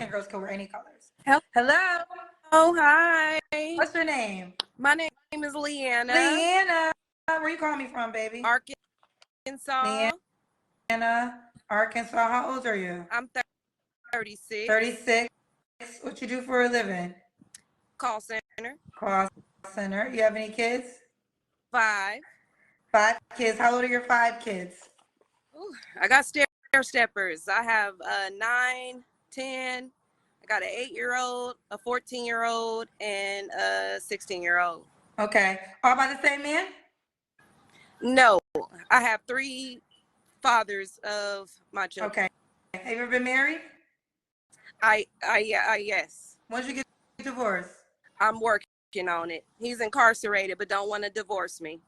Girls can wear any colors. Hello. Hello. Oh, hi. What's your name? My name is Leanna. Leanna. Where you calling me from, baby? Arkansas. Leanna, Arkansas. How old are you? I'm 36. 36. What you do for a living? Call center. Call center. You have any kids? 5. 5 kids. How old are your 5 kids? Ooh, I got stair steppers. I have 9, 10. I got an 8-year-old, a 14-year-old, and a 16-year-old. Okay. All by the same man? No, I have 3 fathers of my children. Okay. Have you ever been married? Yes. When did you get divorced? I'm working on it. He's incarcerated, but don't want to divorce me.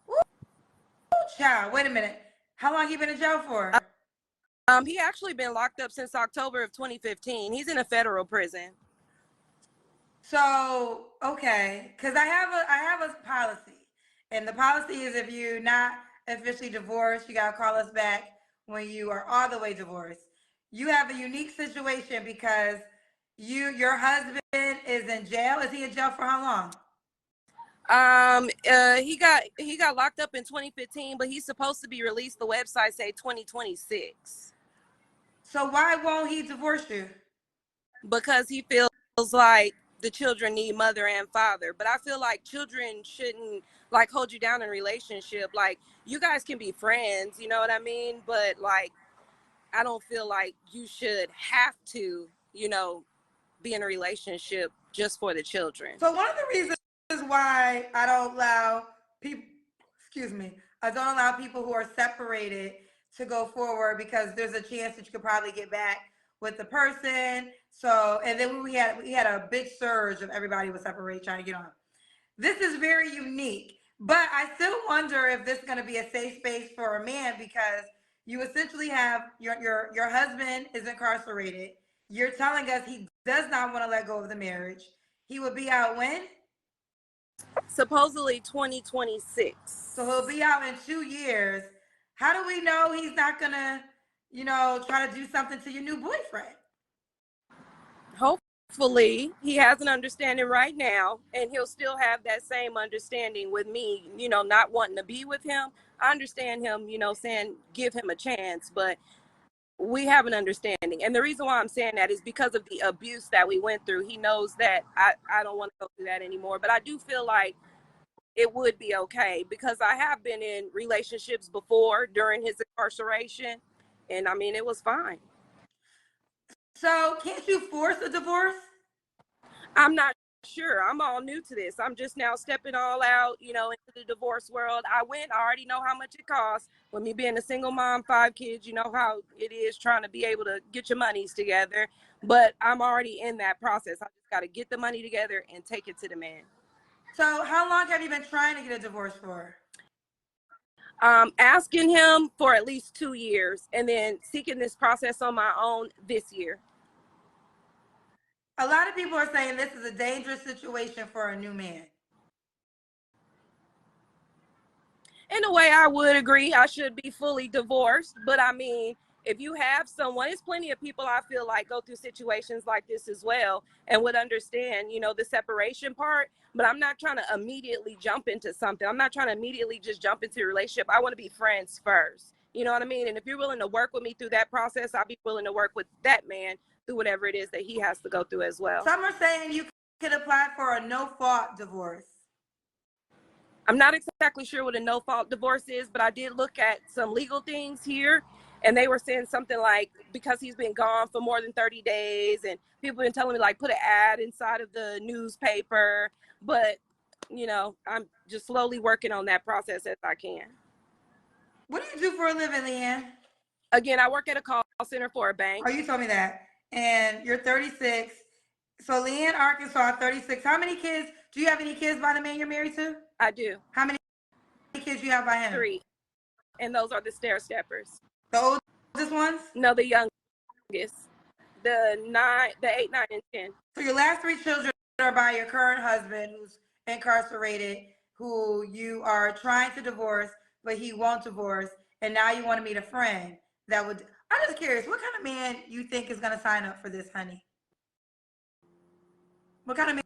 Child, wait a minute. How long you been in jail for? He actually been locked up since October of 2015. He's in a federal prison. So, okay, because I have a policy, and the policy is if you're not officially divorced, you gotta call us back when you are all the way divorced. You have a unique situation because your husband is in jail. Is he in jail for how long? He got locked up in 2015, but he's supposed to be released. The website say 2026. So why won't he divorce you? Because he feels like the children need mother and father. But I feel like children shouldn't like hold you down in a relationship. Like you guys can be friends, you know what I mean? But like I don't feel like you should have to, be in a relationship just for the children. So one of the reasons why I don't allow people, I don't allow people who are separated to go forward because there's a chance that you could probably get back with the person. So, and then we had a big surge of everybody was separated trying to get on. This is very unique, but I still wonder if this is going to be a safe space for a man because you essentially have your husband is incarcerated. You're telling us he does not want to let go of the marriage. He will be out when? Supposedly 2026. So he'll be out in 2 years. How do we know he's not gonna, try to do something to your new boyfriend? Hopefully he has an understanding right now, and he'll still have that same understanding with me, not wanting to be with him. I understand him, saying give him a chance, but we have an understanding. And the reason why I'm saying that is because of the abuse that we went through. He knows that I don't want to go through that anymore, but I do feel like it would be okay because I have been in relationships before during his incarceration, and I mean, it was fine. So can't you force a divorce? I'm not sure. I'm all new to this. I'm just now stepping all out, into the divorce world. I already know how much it costs. With me being a single mom, 5 kids, you know how it is trying to be able to get your monies together. But I'm already in that process. I just got to get the money together and take it to the man. So how long have you been trying to get a divorce for? Asking him for at least 2 years and then seeking this process on my own this year. A lot of people are saying this is a dangerous situation for a new man. In a way, I would agree. I should be fully divorced. But I mean, if you have someone, there's plenty of people I feel like go through situations like this as well and would understand, the separation part. But I'm not trying to immediately jump into something. I'm not trying to immediately just jump into a relationship. I want to be friends first. You know what I mean? And if you're willing to work with me through that process, I'll be willing to work with that man through whatever it is that he has to go through as well. Some are saying you could apply for a no-fault divorce. I'm not exactly sure what a no-fault divorce is, but I did look at some legal things here, and they were saying something like because he's been gone for more than 30 days, and people have been telling me like put an ad inside of the newspaper, but I'm just slowly working on that process as I can. What do you do for a living, Leanne? Again, I work at a call center for a bank. Oh, you told me that. And you're 36. So Leanne, Arkansas, 36. How many kids? Do you have any kids by the man you're married to? I do. How many kids do you have by him? 3. And those are the stair steppers. The oldest ones? No, the youngest. The 8, 9, and 10. So your last 3 children are by your current husband who's incarcerated, who you are trying to divorce, but he won't divorce. And now you want to meet a friend that would. I'm just curious, what kind of man you think is going to sign up for this, honey? What kind of man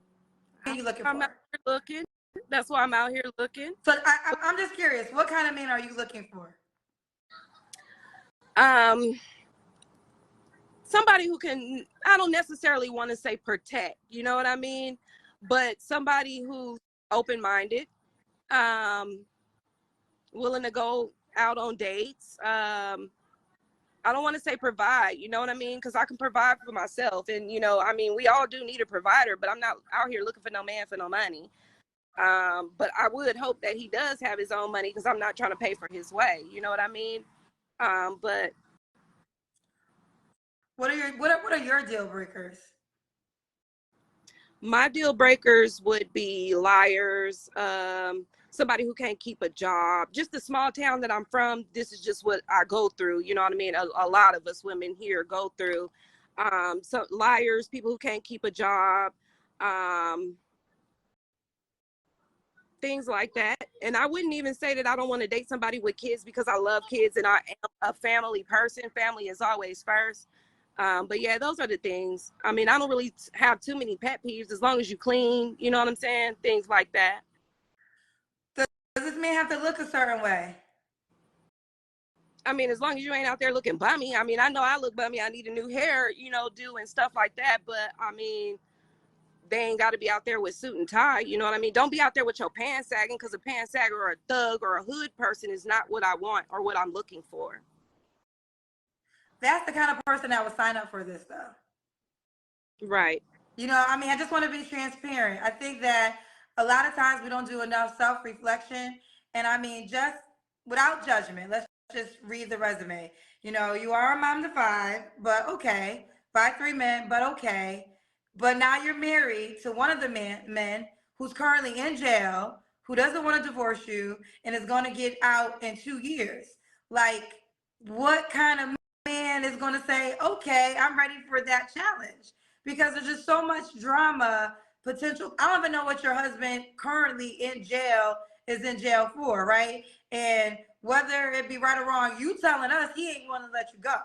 are you looking I'm out for? here looking. That's why I'm out here looking. So I'm just curious, what kind of man are you looking for? Um, Somebody who can, I don't necessarily want to say protect, you know what I mean? But somebody who's open-minded, um, willing to go out on dates. I don't want to say provide, you know what I mean? Because I can provide for myself. And, you know, I mean, we all do need a provider, but I'm not out here looking for no man for no money. But I would hope that he does have his own money because I'm not trying to pay for his way. You know what I mean? But What are your deal breakers? my deal breakers would be liars, somebody who can't keep a job. Just the small town that I'm from, this is just what I go through. You know what I mean? A lot of us women here go through. So liars, people who can't keep a job, um, things like that. And I wouldn't even say that I don't want to date somebody with kids because I love kids and I am a family person. Family is always first. But yeah, those are the things. I mean, I don't really have too many pet peeves as long as you clean, you know what I'm saying? Things like that. Does this man have to look a certain way? I mean, as long as you ain't out there looking bummy. I mean, I know I look bummy. I need a new hair, you know, do and stuff like that. But I mean, they ain't got to be out there with suit and tie. You know what I mean? Don't be out there with your pants sagging because a pants sagger or a thug or a hood person is not what I want or what I'm looking for. That's the kind of person that would sign up for this, though. Right. I mean, I just want to be transparent. I think that a lot of times we don't do enough self reflection. And I mean, just without judgment, let's just read the resume. You are a mom to five, but okay. Five, three men, but okay. But now you're married to one of the men who's currently in jail, who doesn't want to divorce you, and is going to get out in 2 years. Like, what kind of man is going to say, okay, I'm ready for that challenge? Because there's just so much drama potential. I don't even know what your husband currently in jail is in jail for, right? And whether it be right or wrong, you telling us he ain't willing to let you go.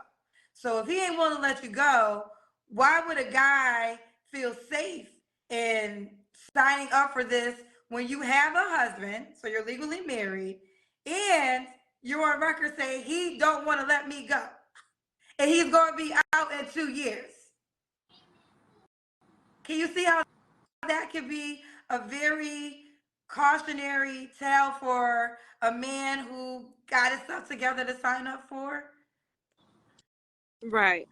So if he ain't willing to let you go, why would a guy feel safe in signing up for this when you have a husband, so you're legally married, and you're on record saying he don't want to let me go, and he's going to be out in 2 years? Can you see how that could be a very cautionary tale for a man who got his stuff together to sign up for? Right.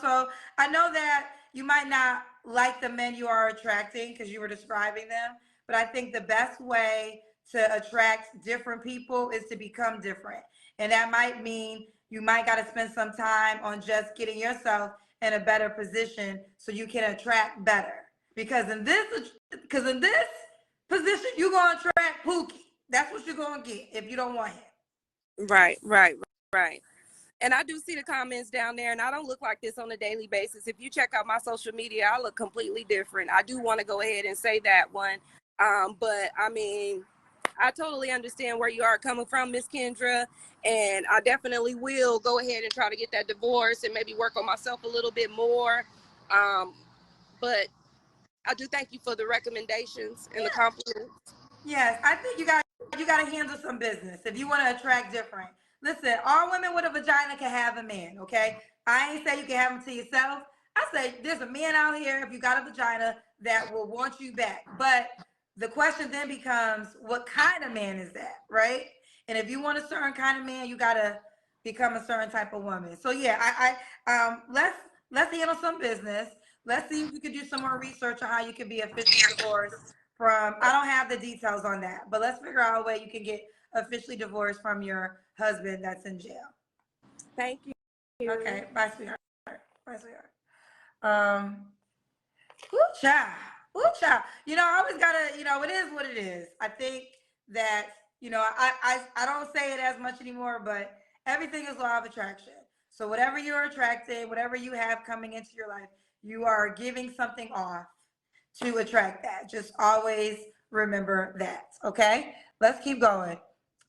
So I know that you might not like the men you are attracting because you were describing them, but I think the best way to attract different people is to become different. And that might mean you might got to spend some time on just getting yourself in a better position so you can attract better. Because in this position, you're going to attract Pookie. That's what you're going to get if you don't want him. Right. Right. Right. And I do see the comments down there, and I don't look like this on a daily basis. If you check out my social media, I look completely different. I do want to go ahead and say that one. But I mean, I totally understand where you are coming from, Miss Kendra, and I definitely will go ahead and try to get that divorce and maybe work on myself a little bit more. Um, but I do thank you for the recommendations and the compliments. Yes, I think you got to handle some business if you want to attract different. Listen, all women with a vagina can have a man. Okay, I ain't say you can have him to yourself. I say there's a man out here if you got a vagina that will want you back. But the question then becomes, what kind of man is that, right? And if you want a certain kind of man, you gotta become a certain type of woman. So yeah, let's handle some business. Let's see if we could do some more research on how you could be officially divorced from. I don't have the details on that, but let's figure out a way you can get officially divorced from your husband that's in jail. Thank you. Okay, bye, sweetheart. Bye, sweetheart. Um, ooh, child. Ooh, child. I always gotta. It is what it is. I think that I don't say it as much anymore, but everything is law of attraction. So whatever you're attracting, whatever you have coming into your life, you are giving something off to attract that. Just always remember that. Okay, let's keep going.